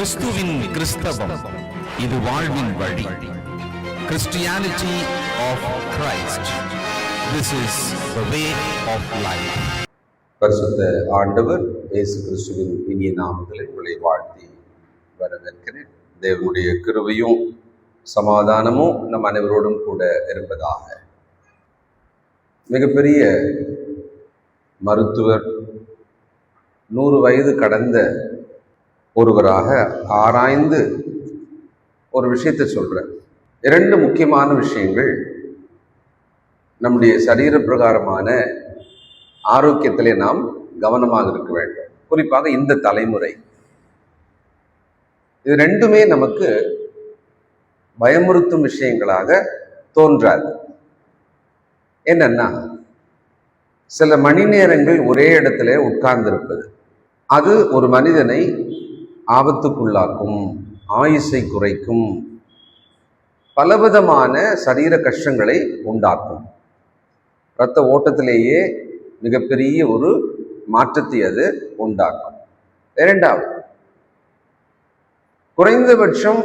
கிறிஸ்துவின் கிறிஸ்தவம் இது வாழ்வின் வழி. Christianity of Christ. This is the way of life. பரிசுத்த ஆண்டவர் இயேசு கிறிஸ்துவின் இனிய நாமத்தில் உங்களை வாழ்த்தி வரவேற்கிறேன். தேவனுடைய கிருபையும் சமாதானமும் நம் அனைவரோடும் கூட இருப்பதாக. மிகப்பெரிய மருத்துவர், 100 வயது கடந்த ஒருவராக ஆராய்ந்து ஒரு விஷயத்தை சொல்றார். 2 முக்கியமான விஷயங்கள் நம்முடைய சரீர பிரகாரமான ஆரோக்கியத்திலே நாம் கவனமாக இருக்க வேண்டும். குறிப்பாக இந்த தலைமுறை, இது 2மே நமக்கு பயமுறுத்தும் விஷயங்களாக தோன்றாது. என்னன்னா, சில மணி நேரங்கள் ஒரே இடத்துல உட்கார்ந்திருப்பது, அது ஒரு மனிதனை ஆபத்துக்குள்ளாக்கும், ஆயுசை குறைக்கும், பலவிதமான சரீர கஷ்டங்களை உண்டாக்கும். இரத்த ஓட்டத்திலேயே மிகப்பெரிய ஒரு மாற்றத்தை அது உண்டாக்கும். 2வது, குறைந்தபட்சம்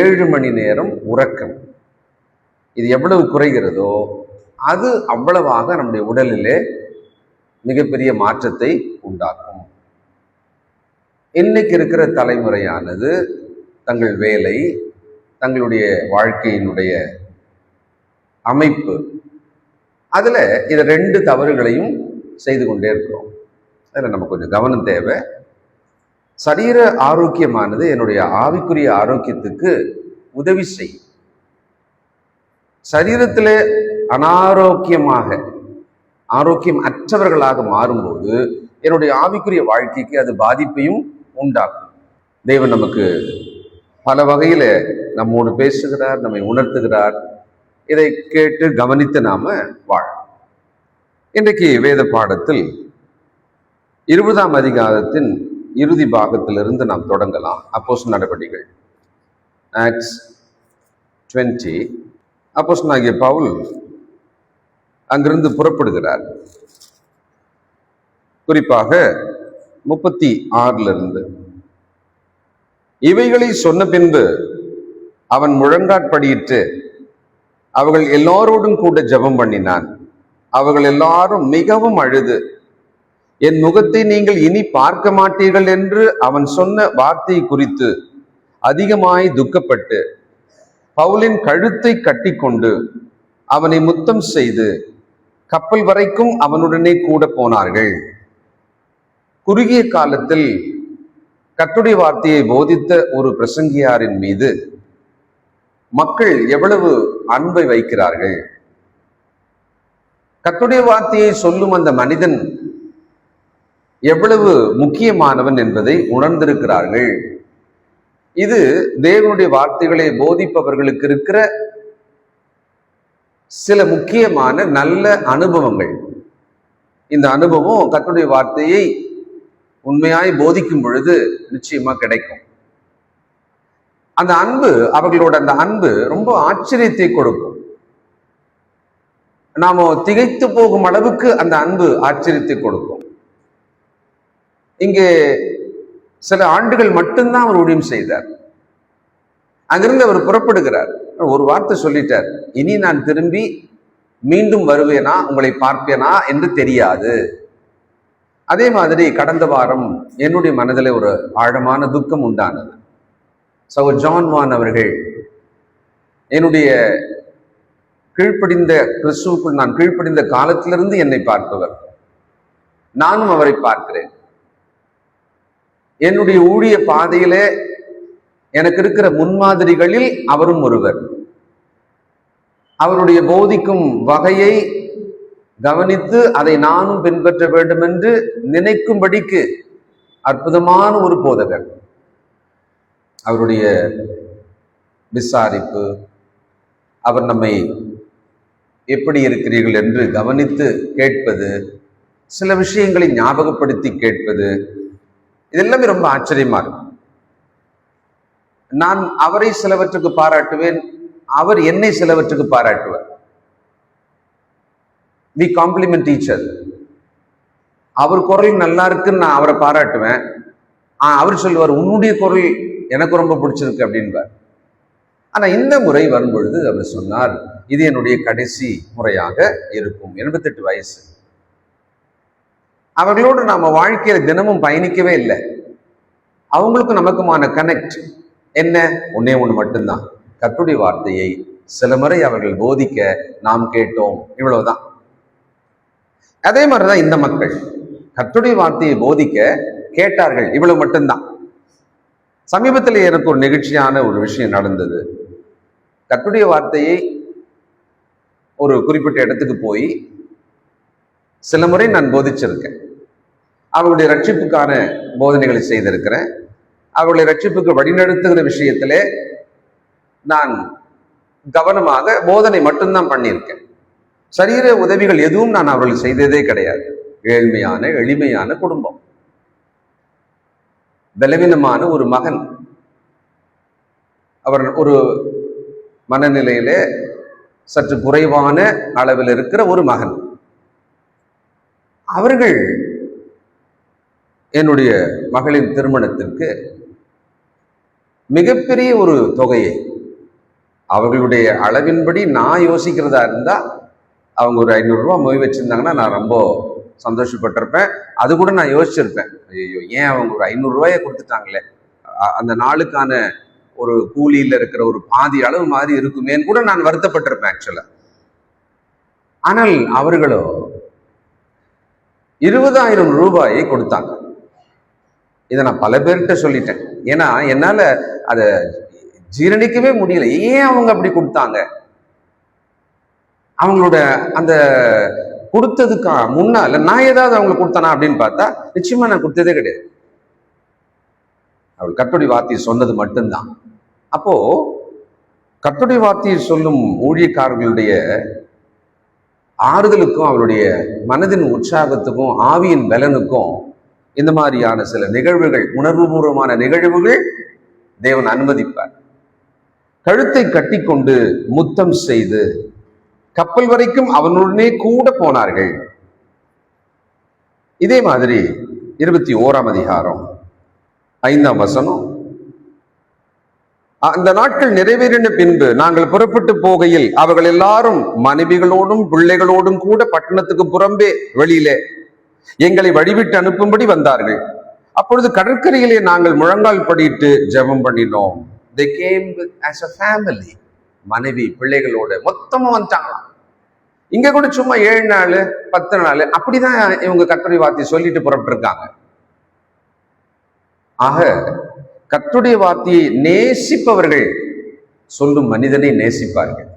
7 மணி நேரம் உறக்கம். இது எவ்வளவு குறைகிறதோ அது அவ்வளவாக நம்முடைய உடலிலே மிகப்பெரிய மாற்றத்தை உண்டாக்கும். இன்னைக்கு இருக்கிற தலைமுறையானது தங்கள் வேலை, தங்களுடைய வாழ்க்கையினுடைய அமைப்பு, அதில் இது 2 தவறுகளையும் செய்து கொண்டே இருக்கிறோம். அதில் நம்ம கொஞ்சம் கவனம் தேவை. சரீர ஆரோக்கியமானது என்னுடைய ஆவிக்குரிய ஆரோக்கியத்துக்கு உதவி செய்யும். சரீரத்தில் அனாரோக்கியமாக, ஆரோக்கியம் அற்றவர்களாக மாறும்போது என்னுடைய ஆவிக்குரிய வாழ்க்கைக்கு அது பாதிப்பையும் உண்டாக்கும். தேவன் நமக்கு பல வகையில நம்மோடு பேசுகிறார், நம்மை உணர்த்துகிறார். இதை கேட்டு கவனித்து நாம வாழ. இன்றைக்கு வேத பாடத்தில் 20ஆம் அதிகாரத்தின் இறுதி பாகத்திலிருந்து நாம் தொடங்கலாம். அப்போஸ்தலர் நடபடிகள், ஆக்ட்ஸ் 20. அப்போஸ்தலனாகிய பவுல் அங்கிருந்து புறப்படுகிறார். குறிப்பாக 36 இவைகளை சொன்ன பின்பு அவன் முழங்காற்படியிட்டு அவர்கள் எல்லாரோடும் கூட ஜெபம் பண்ணினான். அவர்கள் எல்லாரும் மிகவும் அழுது, என் முகத்தை நீங்கள் இனி பார்க்க மாட்டீர்கள் என்று அவன் சொன்ன வார்த்தை குறித்து அதிகமாய் துக்கப்பட்டு பவுலின் கழுத்தை கட்டிக்கொண்டு அவனை முத்தம் செய்து கப்பல் வரைக்கும் அவனுடனே கூட போனார்கள். குறுகிய காலத்தில் கர்த்தருடைய வார்த்தையை போதித்த ஒரு பிரசங்கியாரின் மீது மக்கள் எவ்வளவு அன்பை வைக்கிறார்கள். கர்த்தருடைய வார்த்தையை சொல்லும் அந்த மனிதன் எவ்வளவு முக்கியமானவன் என்பதை உணர்ந்திருக்கிறார்கள். இது தேவனுடைய வார்த்தைகளை போதிப்பவர்களுக்கு இருக்கிற சில முக்கியமான நல்ல அனுபவங்கள். இந்த அனுபவம் கர்த்தருடைய வார்த்தையை உண்மையாய் போதிக்கும் பொழுது நிச்சயமா கிடைக்கும். அந்த அன்பு, அவர்களோட அந்த அன்பு ரொம்ப ஆச்சரியத்தை கொடுக்கும். நாம திகைத்து போகும் அளவுக்கு அந்த அன்பு ஆச்சரியத்தை கொடுக்கும். இங்கே சில ஆண்டுகள் மட்டும்தான் அவர் ஊழியம் செய்தார். அங்கிருந்து அவர் புறப்படுகிறார். ஒரு வார்த்தை சொல்லிட்டார், இனி நான் திரும்பி மீண்டும் வருவேனா, உங்களை பார்ப்பேனா என்று தெரியாது. அதே மாதிரி கடந்த வாரம் என்னுடைய மனதில் ஒரு ஆழமான துக்கம் உண்டானது. சகோதரர் ஜான் வான் அவர்கள், என்னுடைய கீழ்ப்படிந்த கிறிஸ்துவுக்குள் நான் கீழ்ப்படிந்த காலத்திலிருந்து என்னை பார்ப்பவர். நானும் அவரை பார்க்கிறேன். என்னுடைய ஊழிய பாதையிலே எனக்கு இருக்கிற முன்மாதிரிகளில் அவரும் ஒருவர். அவருடைய போதிக்கும் வகையை கவனித்து அதை நானும் பின்பற்ற வேண்டும் என்று நினைக்கும்படிக்கு அற்புதமான ஒரு போதகர். அவருடைய விசாரிப்பு, அவர் நம்மை எப்படி இருக்கிறீர்கள் என்று கவனித்து கேட்பது, சில விஷயங்களை ஞாபகப்படுத்தி கேட்பது, இதெல்லாமே ரொம்ப ஆச்சரியமா இருக்கும். நான் அவரை சிலவற்றுக்கு பாராட்டுவேன், அவர் என்னை சிலவற்றுக்கு பாராட்டுவார். we compliment each other. அவர் குரல் நல்லா இருக்குன்னு நான் அவரை பாராட்டுவேன். அவர் சொல்லுவார், உன்னுடைய குரல் எனக்கு ரொம்ப பிடிச்சிருக்கு அப்படின்பார். ஆனா இந்த முறை வரும்பொழுது அவர் சொன்னார், இது என்னுடைய கடைசி முறையாக இருக்கும். 88 வயசு. அவர்களோடு நாம வாழ்க்கையில தினமும் பயணிக்கவே இல்லை. அவங்களுக்கும் நமக்குமான கனெக்ட் என்ன? ஒன்னே ஒண்ணு மட்டும்தான், கர்த்தருடைய வார்த்தையை சில முறை அவர்கள் போதிக்க நாம் கேட்டோம், இவ்வளவுதான். அதே மாதிரிதான் இந்த மக்கள் கர்த்தருடைய வார்த்தையை போதிக்க கேட்டார்கள், இவ்வளவு மட்டும்தான். சமீபத்தில் எனக்கு ஒரு நெகிழ்ச்சியான ஒரு விஷயம் நடந்தது. கர்த்தருடைய வார்த்தையை ஒரு குறிப்பிட்ட இடத்துக்கு போய் சில முறை நான் போதிச்சிருக்கேன். அவர்களுடைய ரட்சிப்புக்கான போதனைகளை செய்திருக்கிறேன். அவர்களுடைய ரட்சிப்புக்கு வழிநடத்துகிற விஷயத்திலே நான் கவனமாக போதனை மட்டும்தான் பண்ணியிருக்கேன். சரீர உதவிகள் எதுவும் நான் அவர்கள் செய்ததே கிடையாது. ஏழ்மையான எளிமையான குடும்பம், பலவீனமான ஒரு மகன், அவர் ஒரு மனநிலையிலே சற்று குறைவான அளவில் இருக்கிற ஒரு மகன். அவர்கள் என்னுடைய மகளின் திருமணத்திற்கு மிகப்பெரிய ஒரு தொகையை, அவர்களுடைய அளவின்படி நான் யோசிக்கிறதா இருந்தா அவங்க ஒரு 500 ரூபாய் மொய் வச்சிருந்தாங்கன்னா நான் ரொம்ப சந்தோஷப்பட்டிருப்பேன். அது கூட நான் யோசிச்சிருப்பேன், ஐயோ ஏன் அவங்க ஒரு 500 ரூபாயை கொடுத்துட்டாங்களே, அந்த நாளுக்கான ஒரு கூலியில இருக்கிற ஒரு பாதி அளவு மாதிரி இருக்குமேன்னு கூட நான் வருத்தப்பட்டிருப்பேன் ஆக்சுவலா. ஆனால் அவர்களோ 20,000 ரூபாயை கொடுத்தாங்க. இதை நான் பல பேர்கிட்ட சொல்லிட்டேன். ஏன்னா என்னால அதை ஜீரணிக்கவே முடியல. ஏன் அவங்க அப்படி கொடுத்தாங்க? அவங்களோட அந்த கொடுத்ததுக்கா முன்னால நான் ஏதாவது அவங்களுக்கு கொடுத்தானா அப்படின்னு பார்த்தா நிச்சயமா நான் கொடுத்ததே கிடையாது. அவள் கர்த்தருடைய வார்த்தையை சொன்னது மட்டும்தான். அப்போ கர்த்தருடைய வார்த்தையை சொல்லும் ஊழியக்காரர்களுடைய ஆறுதலுக்கும் அவருடைய மனதின் உற்சாகத்துக்கும் ஆவியின் பலனுக்கும் இந்த மாதிரியான சில நிகழ்வுகள், உணர்வுபூர்வமான நிகழ்வுகள் தேவன் அனுமதிப்பார். கழுத்தை கட்டி கொண்டு முத்தம் செய்து கப்பல் வரைக்கும் அவனுடனே கூட போனார்கள். இதே மாதிரி 21ஆம் அதிகாரம் 5ஆம் வசனம், அந்த நாட்கள் நிறைவேறின பின்பு நாங்கள் புறப்பட்டு போகையில் அவர்கள் எல்லாரும் மனைவிகளோடும் பிள்ளைகளோடும் கூட பட்டணத்துக்கு புறம்பே வெளியிலே எங்களை வழிவிட்டு அனுப்பும்படி வந்தார்கள். அப்பொழுது கடற்கரையிலே நாங்கள் முழங்கால் படிட்டு ஜெபம் பண்ணினோம். They came as a family. மனைவி பிள்ளைகளோட மொத்தமா வந்துட்டாங்களாம். இங்க கூட சும்மா 7 நாள் 10 நாள் அப்படிதான் இவங்க கர்த்தருடைய வார்த்தையை சொல்லிட்டு புறப்பட்டு இருக்காங்க. ஆக கர்த்தருடைய வார்த்தையை நேசிப்பவர்கள் சொல்லும் மனிதனை நேசிப்பார்கள்.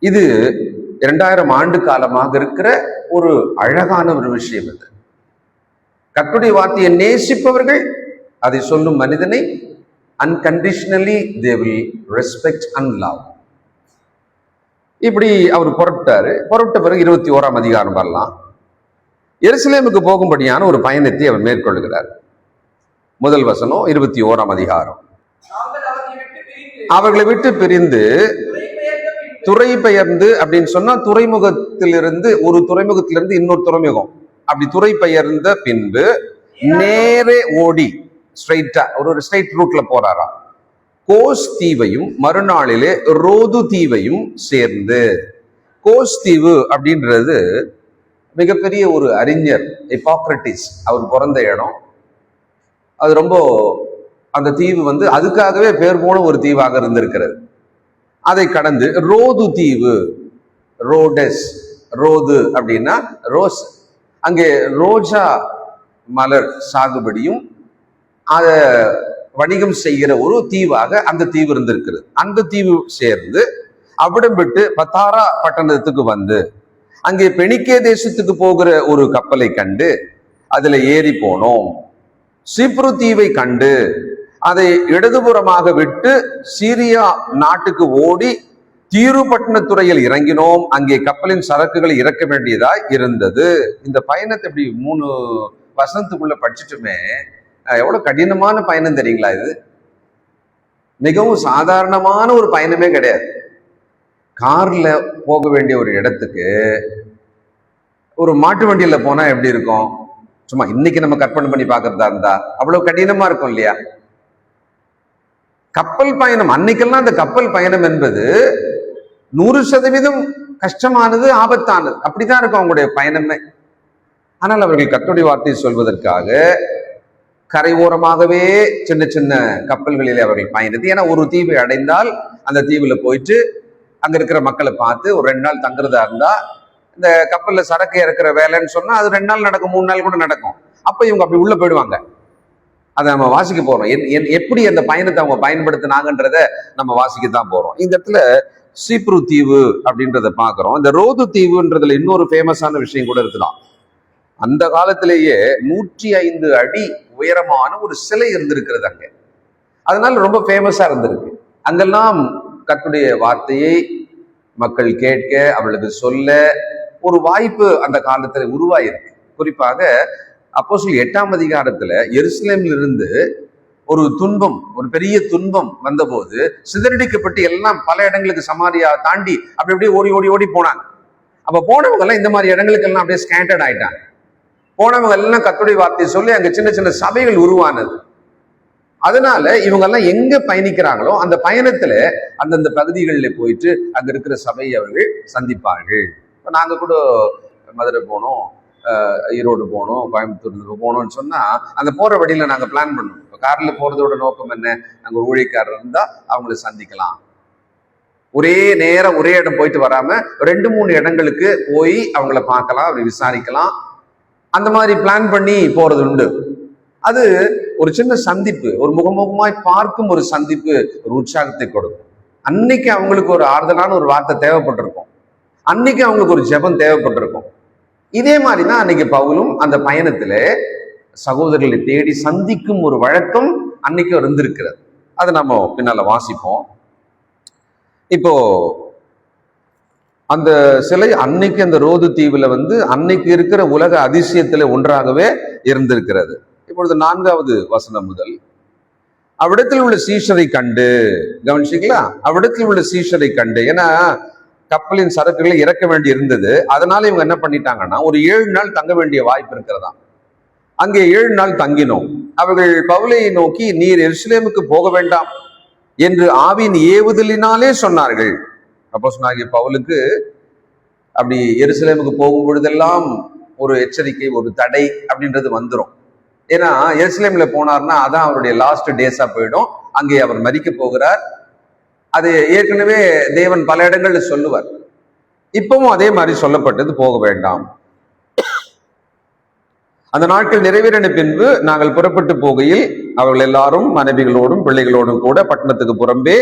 இது 2000 ஆண்டு காலமாக இருக்கிற ஒரு அழகான ஒரு விஷயம். இது கர்த்தருடைய வார்த்தையை நேசிப்பவர்கள் அதை சொல்லும் மனிதனை unconditionally they will respect and love. இப்படி அவர் புறப்பட்ட பிறகு 21ஆம் அதிகாரம் வரலாம். எருசலேமுக்கு போகும்படியான ஒரு பயணத்தை அவர் மேற்கொள்கிறார். முதல் வசனம் 21ஆம் அதிகாரம். அவர்களை விட்டு பிரிந்து துறை பெயர்ந்து அப்படின்னு சொன்னா துறைமுகத்திலிருந்து ஒரு துறைமுகத்திலிருந்து இன்னொரு துறைமுகம், அப்படி துறை பெயர்ந்த பின்பு நேரே ஓடி ஸ்ட்ரைட்டா ஒரு ஸ்ட்ரைட் ரூட்ல போறாராம். கோஸ் தீவையும் மறுநாளிலே ரோது தீவையும் சேர்ந்து, கோஸ் தீவு அப்படின்றது மிகப்பெரிய ஒரு அறிஞர் ஹிப்போக்ரட்டிஸ் அவர் பிறந்த இடம். அது ரொம்ப, அந்த தீவு அதுக்காகவே பேர் போன ஒரு தீவாக இருந்திருக்கிறது. அதை கடந்து ரோது தீவு, ரோடஸ், ரோது அப்படின்னா ரோஸ், அங்கே ரோஜா மலர் சாகுபடியும் அத வணிகம் செய்கிற ஒரு தீவாக அந்த தீவு இருந்திருக்கிறது. அந்த தீவு சேர்ந்து அவிடம் விட்டு பத்தாரா பட்டணத்துக்கு வந்து அங்கே பெனிக்கே தேசத்துக்கு போகிற ஒரு கப்பலை கண்டு அதுல ஏறி போனோம். சீப்ரு தீவை கண்டு அதை இடதுபுறமாக விட்டு சீரியா நாட்டுக்கு ஓடி தீரு பட்டணத்துறையில் இறங்கினோம். அங்கே கப்பலின் சரக்குகளை இறக்க வேண்டியதாய் இருந்தது. இந்த பயணத்தை இப்படி 3 வசனத்துக்குள்ள படிச்சுட்டுமே எவ்வளவு கடினமான பயணம் தெரியுங்களா? இது மிகவும் சாதாரணமான ஒரு பயணமே கிடையாது. கார்ல போக வேண்டிய ஒரு இடத்துக்கு ஒரு மாட்டு வண்டியில போனா எப்படி இருக்கும்? சும்மா இன்னைக்கு நம்ம கற்பனை பண்ணி பார்க்கறதா இருந்தா அவ்வளவு கடினமா இருக்கும் இல்லையா? கப்பல் பயணம் அன்னைக்கெல்லாம் அந்த கப்பல் பயணம் என்பது 100% கஷ்டமானது, ஆபத்தானது. அப்படித்தான் இருக்கும் அவங்களுடைய பயணமே. ஆனால் அவர்கள் கர்த்தருடைய வார்த்தையை சொல்வதற்காக கரை ஓரமாகவே சின்ன சின்ன கப்பல்களிலே அவர்கள் பயணித்து, ஏன்னா ஒரு தீவை அடைந்தால் அந்த தீவுல போயிட்டு அங்க இருக்கிற மக்களை பார்த்து ஒரு 2 நாள் தங்குறதா இருந்தா, இந்த கப்பல்ல சரக்கு இறக்குற வேலைன்னு சொன்னா அது 2 நாள் நடக்கும், 3 நாள் கூட நடக்கும். அப்ப இவங்க அப்படி உள்ள போயிடுவாங்க. அதை நம்ம வாசிக்க போறோம். எப்படி அந்த பயணத்தை அவங்க பயன்படுத்தினாங்கன்றத நம்ம வாசிக்கத்தான் போறோம். இந்த இடத்துல சீப்ரு தீவு அப்படின்றத பாக்குறோம். இந்த ரோது தீவுன்றதுல இன்னொரு ஃபேமஸான விஷயம் கூட இருக்கலாம். அந்த காலத்திலேயே 105 அடி உயரமான ஒரு சிலை இருந்திருக்கிறது அங்க. அதனால ரொம்ப ஃபேமஸா இருந்திருக்கு. அங்கெல்லாம் கர்த்தருடைய வார்த்தையை மக்கள் கேட்க, அவளுக்கு சொல்ல ஒரு வாய்ப்பு அந்த காலத்துல உருவாயிருக்கு. குறிப்பாக அப்போஸ்தலர் 8ஆம் அதிகாரத்துல எருசலேமில் இருந்து ஒரு துன்பம், ஒரு பெரிய துன்பம் வந்தபோது சிதறடிக்கப்பட்டு எல்லாம் பல இடங்களுக்கு சமாரியா தாண்டி அப்படி அப்படியே ஓடி ஓடி ஓடி போனாங்க. அப்ப போனவங்க எல்லாம் இந்த மாதிரி இடங்களுக்கு எல்லாம் அப்படியே ஸ்கேட்டர்ட் ஆயிட்டாங்க. போனவங்க எல்லாம் கர்த்தருடைய வார்த்தையை சொல்லி அங்க சின்ன சின்ன சபைகள் உருவானது. அதனால இவங்க எல்லாம் எங்க பயணிக்கிறாங்களோ அந்த பயணத்துல அந்தந்த பகுதிகளில் போயிட்டு அங்க இருக்கிற சபையை அவர்கள் சந்திப்பார்கள். இப்ப நாங்க கூட மதுரை போனோம், ஈரோடு போனோம், கோயம்புத்தூர் போனோம்னு சொன்னா அந்த போற வழியில நாங்க பிளான் பண்ணோம். இப்போ கார்ல போறதோட நோக்கம் என்ன? நாங்க ஒரு ஊழியக்காரர் இருந்தா அவங்களை சந்திக்கலாம். ஒரே நேரம் ஒரே இடம் போயிட்டு வராம 2-3 இடங்களுக்கு போய் அவங்கள பார்க்கலாம், அப்படி விசாரிக்கலாம். அந்த மாதிரி பிளான் பண்ணி போறது உண்டு. அது ஒரு சின்ன சந்திப்பு, ஒரு முகமுகமாய் பார்க்கும் ஒரு சந்திப்பு ஒரு உற்சாகத்தை கொடுக்கும். அன்னைக்கு அவங்களுக்கு ஒரு ஆறுதலான ஒரு வார்த்தை தேவைப்பட்டிருக்கும். அன்னைக்கு அவங்களுக்கு ஒரு ஜெபம் தேவைப்பட்டிருக்கும். இதே மாதிரிதான் அன்னைக்கு பவுலும் அந்த பயணத்துல சகோதரர்களை தேடி சந்திக்கும் ஒரு வழக்கம் அன்னைக்கு இருந்திருக்கிறது. அதை நம்ம பின்னால வாசிப்போம். இப்போ அந்த சிலை அன்னைக்கு அந்த ரோது தீவுல அன்னைக்கு இருக்கிற உலக அதிசயத்துல ஒன்றாகவே இருந்திருக்கிறது. இப்பொழுது 4வது வசனம் முதல், அவ்விடத்தில் உள்ள சீஷரை கண்டு, கவனிச்சிங்களா? அவ்விடத்தில் உள்ள சீஷரை கண்டு, ஏன்னா கப்பலின் சரக்குகளை இறக்க வேண்டி இருந்தது. அதனால இவங்க என்ன பண்ணிட்டாங்கன்னா ஒரு 7 நாள் தங்க வேண்டிய வாய்ப்பு இருக்கிறதா. அங்கே 7 நாள் தங்கினோம். அவர்கள் பவுலை நோக்கி, நீர் எருசலேமுக்கு போக வேண்டாம் என்று ஆவியின் ஏவுதலினாலே சொன்னார்கள். அப்போஸ்தலனாகிய பவுலுக்கு அப்படி எருசலேமுக்கு போகும் பொழுதெல்லாம் ஒரு எச்சரிக்கை, ஒரு தடை அப்படின்றது வந்துடும். ஏன்னா எருசலேம்ல போனார்னா அதான் அவருடைய லாஸ்ட் டேஸா போயிடும். அங்கே அவர் மரிக்க போகிறார். அது ஏற்கனவே தேவன் பல இடங்கள்ல சொல்லுவார். இப்பவும் அதே மாதிரி சொல்லப்பட்டது, போக வேண்டாம். அந்த நாட்கள் நிறைவேறின பின்பு நாங்கள் புறப்பட்டு போகையில் அவர்கள் எல்லாரும் மனைவிகளோடும் பிள்ளைகளோடும் கூட பட்டணத்துக்கு புறம்பே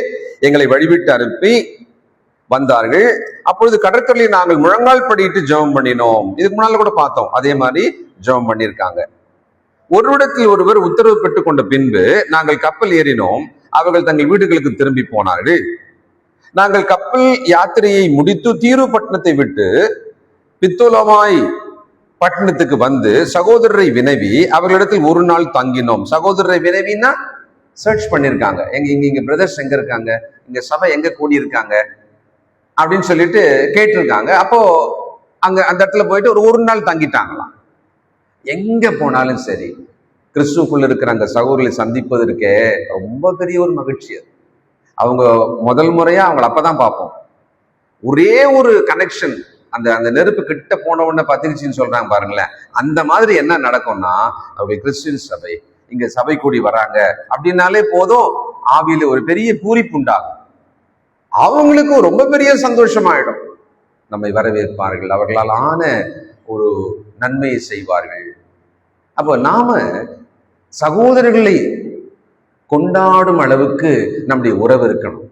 எங்களை வழிவிட்டு அனுப்பி வந்தார்கள். அப்பொழுது கடற்கரையில் நாங்கள் முழங்கால் படியிட்டு ஜெபம் பண்ணினோம். இதுக்கு முன்னால கூட பார்த்தோம், அதே மாதிரி ஜெபம் பண்ணியிருக்காங்க. ஒருவரிடத்தில் ஒருவர் உத்தரவு பெற்றுக் கொண்ட பின்பு நாங்கள் கப்பல் ஏறினோம். அவர்கள் தங்கள் வீடுகளுக்கு திரும்பி போனார்கள். நாங்கள் கப்பல் யாத்திரையை முடித்து தீரு பட்டணத்தை விட்டு பித்தோலமாய் பட்டணத்துக்கு வந்து சகோதரரை வினவி அவர்களிடத்தில் 1 நாள் தங்கினோம். சகோதரரை வினவின்னா சர்ச் பண்ணிருக்காங்க, இங்க பிரதர்ஸ் எங்க இருக்காங்க, இங்க சபை எங்க கூடி இருக்காங்க அப்படின்னு சொல்லிட்டு கேட்டிருக்காங்க. அப்போ அங்க அந்த இடத்துல போயிட்டு ஒரு நாள் தங்கிட்டாங்களாம். எங்க போனாலும் சரி கிறிஸ்துக்குள்ள இருக்கிற அந்த சகோதரர்களை சந்திப்பதற்கே ரொம்ப பெரிய ஒரு மகிழ்ச்சி. அது அவங்க முதல் முறையா அவங்களை அப்பதான் பார்ப்போம். ஒரே ஒரு கனெக்ஷன், அந்த அந்த நெருப்பு கிட்ட போன உடனே பத்திரிச்சின்னு சொல்றாங்க பாருங்களேன். அந்த மாதிரி என்ன நடக்கும்னா, அவங்க கிறிஸ்டியன் சபை இங்க சபை கூடி வராங்க அப்படின்னாலே போதும், ஆவியில ஒரு பெரிய பூரிப்பு உண்டாகும். அவங்களுக்கு ரொம்ப பெரிய சந்தோஷமாயிடும். நம்மை வரவேற்பார்கள், அவர்களால் ஆன ஒரு நன்மையை செய்வார்கள். அப்போ நாம சகோதரர்களை கொண்டாடும் அளவுக்கு நம்முடைய உறவு இருக்கணும்.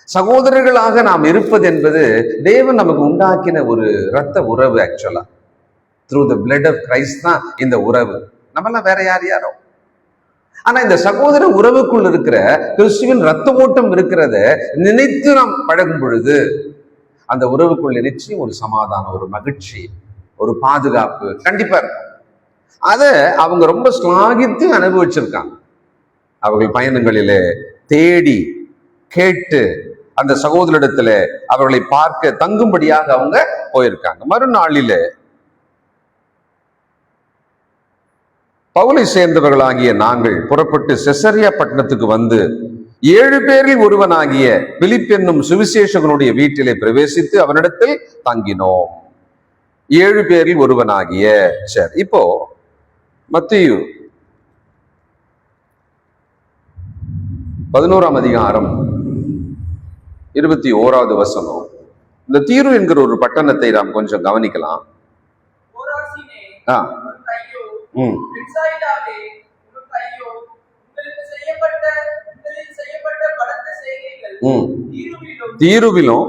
சகோதரர்களாக நாம் இருப்பது என்பது தேவன் நமக்கு உண்டாக்கின ஒரு இரத்த உறவு. Actually through the blood of Christ தான் இந்த உறவு. நம்மளாம் வேற யாரோ. ஆனா இந்த சகோதர உறவுக்குள் இருக்கிற கிறிஸ்துவின் ரத்த ஓட்டம் இருக்கிறத நினைத்து நாம் பழகும் பொழுது அந்த உறவுக்குள்ள நிச்சயம் ஒரு சமாதானம், ஒரு மகிழ்ச்சி, ஒரு பாதுகாப்பு கண்டிப்பா இருக்கும். அத அவங்க ரொம்ப ஸ்லாகித்து அனுபவிச்சிருக்காங்க. அவர்கள் பயணங்களிலே தேடி கேட்டு அந்த சகோதரிடத்துல அவர்களை பார்க்க தங்கும்படியாக அவங்க போயிருக்காங்க. மறுநாளிலே பவுலை சேர்ந்தவர்களாகிய நாங்கள் புறப்பட்டு செசரியா பட்டணத்துக்கு வந்து 7 பேரில் ஒருவனாகிய பிலிப் என்னும் சுவிசேஷகனுடைய வீட்டிலே பிரவேசித்து அவனிடத்தில் தங்கினோம். 7 பேரில் ஒருவனாகிய. சரி, இப்போ மத்தேயு 11ஆம் அதிகாரம் 21வது வசனம். இந்த தீரு என்கிற ஒரு பட்டணத்தை நாம் கொஞ்சம் கவனிக்கலாம். தீருவிலும்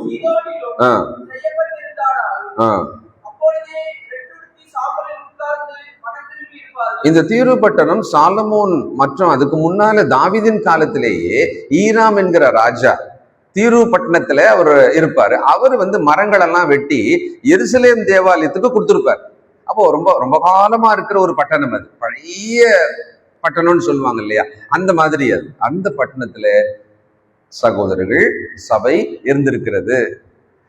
இந்த தீரு பட்டணம் சாலமோன் மற்றும் அதுக்கு முன்னால தாவீதின் காலத்திலேயே ஈராம் என்கிற ராஜா தீரு பட்டணத்துல அவர் இருப்பாரு. அவர் மரங்கள் எல்லாம் வெட்டி எருசலேம் தேவாலயத்துக்கு கொடுத்திருப்பார். அப்போ ரொம்ப ரொம்ப காலமா இருக்கிற ஒரு பட்டணம், அது பழைய பட்டணம்னு சொல்லுவாங்க இல்லையா, அந்த மாதிரி. அது அந்த பட்டணத்துல சகோதரர்கள் சபை இருந்திருக்கிறது.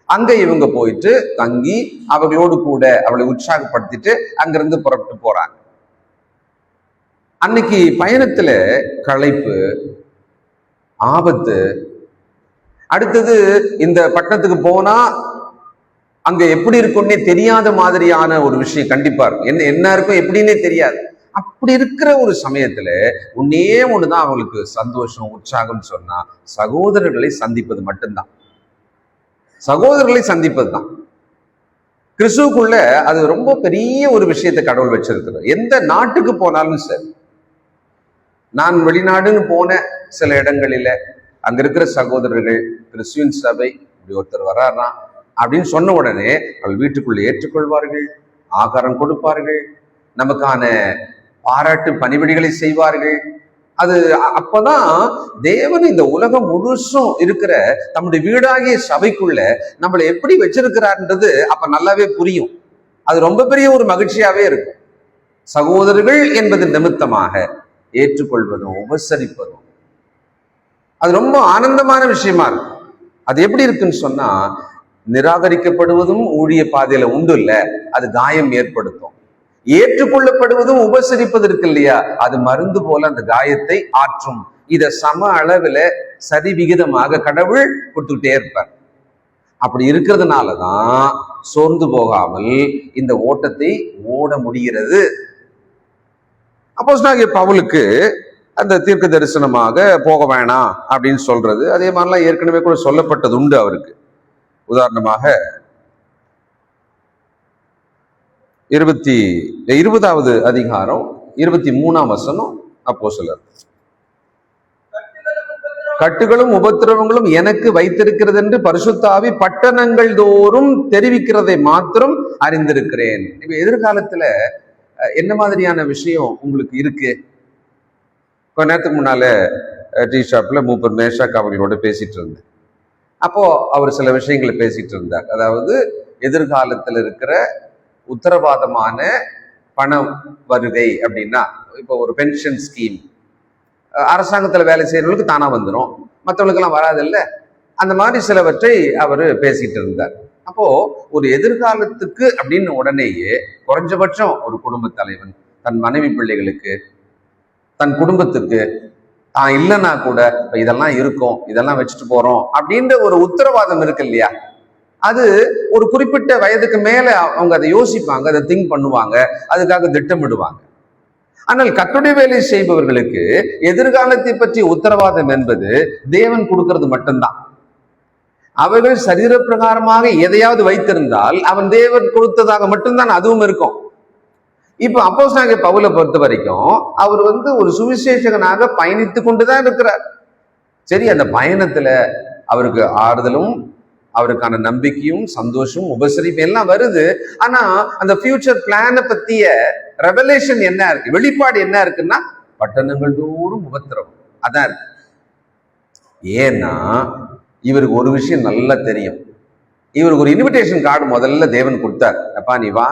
அங்க இவங்க போயிட்டு தங்கி அவர்களோடு கூட அவளை உற்சாகப்படுத்திட்டு அங்கிருந்து புறப்பட்டு போறாங்க. அன்னைக்கு பயணத்துல களைப்பு, ஆபத்து. அடுத்தது இந்த பட்டணத்துக்கு போனா அங்க எப்படி இருக்கும்னே தெரியாத மாதிரியான ஒரு விஷயம் கண்டிப்பா இருக்கும். என்ன இருக்கும் எப்படின்னே தெரியாது. அப்படி இருக்கிற ஒரு சமயத்துல ஒன்னே ஒண்ணுதான் அவங்களுக்கு சந்தோஷம், உற்சாகம் சொன்னா சகோதரர்களை சந்திப்பது மட்டும்தான். சகோதரர்களை சந்திப்பது தான். கிறிஸ்துவுக்குள்ள அது ரொம்ப பெரிய ஒரு விஷயத்தை கடவுள் வச்சிருக்கிறது. எந்த நாட்டுக்கு போனாலும் சரி, நான் வெளிநாடுன்னு போன சில இடங்களில அங்க இருக்கிற சகோதரர்கள் கிறிஸ்துவின் சபை இப்படி ஒருத்தர் வர்றாரா அப்படின்னு சொன்ன உடனே அவள் வீட்டுக்குள்ள ஏற்றுக்கொள்வார்கள், ஆகாரம் கொடுப்பார்கள், நமக்கான பாராட்டு பணிவிடைகளை செய்வார்கள். அது அப்பதான் தேவன் இந்த உலகம் முழுசும் இருக்கிற தம்முடைய வீடாகிய சபைக்குள்ள நம்மளை எப்படி வச்சிருக்கிறார்ன்றது அப்ப நல்லாவே புரியும். அது ரொம்ப பெரிய ஒரு மகிழ்ச்சியாவே இருக்கும். சகோதரர்கள் என்பது நிமித்தமாக ஏற்றுக்கொள்வதும் உபசரிப்பதும் அது ரொம்ப ஆனந்தமான விஷயமா இருக்கும். அது எப்படி இருக்குன்னு சொன்னா, நிராகரிக்கப்படுவதும் ஊழிய பாதையில உண்டு இல்ல, அது காயம் ஏற்படுத்தும். ஏற்றுக்கொள்ளப்படுவதும் உபசரிப்பது இருக்கு இல்லையா, அது மருந்து போல அந்த காயத்தை ஆற்றும். இத சம அளவுல சரி விகிதமாக கடவுள் கொடுத்துக்கிட்டே இருப்பார். அப்படி இருக்கிறதுனாலதான் சோர்ந்து போகாமல் இந்த ஓட்டத்தை ஓட முடிகிறது. அப்போஸ்தலனாகிய பவுலுக்கு அந்த தீர்க்க தரிசனமாக போக வேணாம் அப்படின்னு சொல்றது, அதே மாதிரிலாம் ஏற்கனவே கூட சொல்லப்பட்டது உண்டு அவருக்கு. உதாரணமாக 20வது அதிகாரம் 23ஆம் வசனம். அப்போஸ்தலர், கட்டுகளும் உபத்திரவங்களும் எனக்கு வைத்திருக்கிறது என்று பரிசுத்த ஆவி பட்டணங்கள் தோறும் தெரிவிக்கிறதை மாத்திரம் அறிந்திருக்கிறேன். இப்ப எதிர்காலத்துல என்ன மாதிரியான விஷயம் உங்களுக்கு இருக்கு? கொஞ்ச நேரத்துக்கு முன்னால டீ ஷாப்ல மூப்பர் மேஷாக் அவங்களோட பேசிட்டு இருந்தேன். அப்போ அவர் சில விஷயங்களை பேசிட்டு இருந்தார். அதாவது எதிர்காலத்தில் இருக்கிற உத்தரவாதமான பண வருகை அப்படின்னா, இப்போ ஒரு பென்ஷன் ஸ்கீம் அரசாங்கத்துல வேலை செய்யறவங்களுக்கு தானா வந்துடும், மற்றவங்களுக்கெல்லாம் வராது இல்ல, அந்த மாதிரி சிலவற்றை அவர் பேசிட்டு இருந்தார். அப்போ ஒரு எதிர்காலத்துக்கு அப்படின்னு உடனேயே குறைஞ்சபட்சம் ஒரு குடும்ப தலைவன் தன் மனைவி பிள்ளைகளுக்கு, தன் குடும்பத்துக்கு தான் இல்லைன்னா கூட இதெல்லாம் இருக்கும், இதெல்லாம் வச்சுட்டு போறோம் அப்படின்ற ஒரு உத்தரவாதம் இருக்கு இல்லையா, அது ஒரு குறிப்பிட்ட வயதுக்கு மேல அவங்க அதை யோசிப்பாங்க, அதை திங்க் பண்ணுவாங்க, அதுக்காக திட்டமிடுவாங்க. ஆனால் கர்த்தருடைய வேலை செய்பவர்களுக்கு எதிர்காலத்தை பற்றி உத்தரவாதம் என்பது தேவன் கொடுக்கிறது மட்டும்தான். அவர்கள் சரீர பிரகாரமாக எதையாவது வைத்திருந்தால் அவன் தேவன் கொடுத்ததாக மட்டும்தான் அதுவும் இருக்கும். இப்ப அப்போஸ்தலனாகிய பவுலை பொறுத்த வரைக்கும் அவர் ஒரு சுவிசேஷகனாக பயணித்து கொண்டுதான் இருக்கிறார். சரி, அந்த பயணத்துல அவருக்கு ஆறுதலும் அவருக்கான நம்பிக்கையும் சந்தோஷமும் உபசரிப்பு எல்லாம் வருது. ஆனா அந்த ஃபியூச்சர் பிளானை பத்திய ரெவலேஷன் என்ன இருக்கு, வெளிப்பாடு என்ன இருக்குன்னா, பட்டணங்கள் தோறும் உபத்திரவம் அதான் இருக்கு. ஏன்னா இவருக்கு ஒரு விஷயம் நல்லா தெரியும். இவருக்கு ஒரு இன்விடேஷன் கார்டு முதல்ல தேவன் கொடுத்தார். அப்பா நீ வா,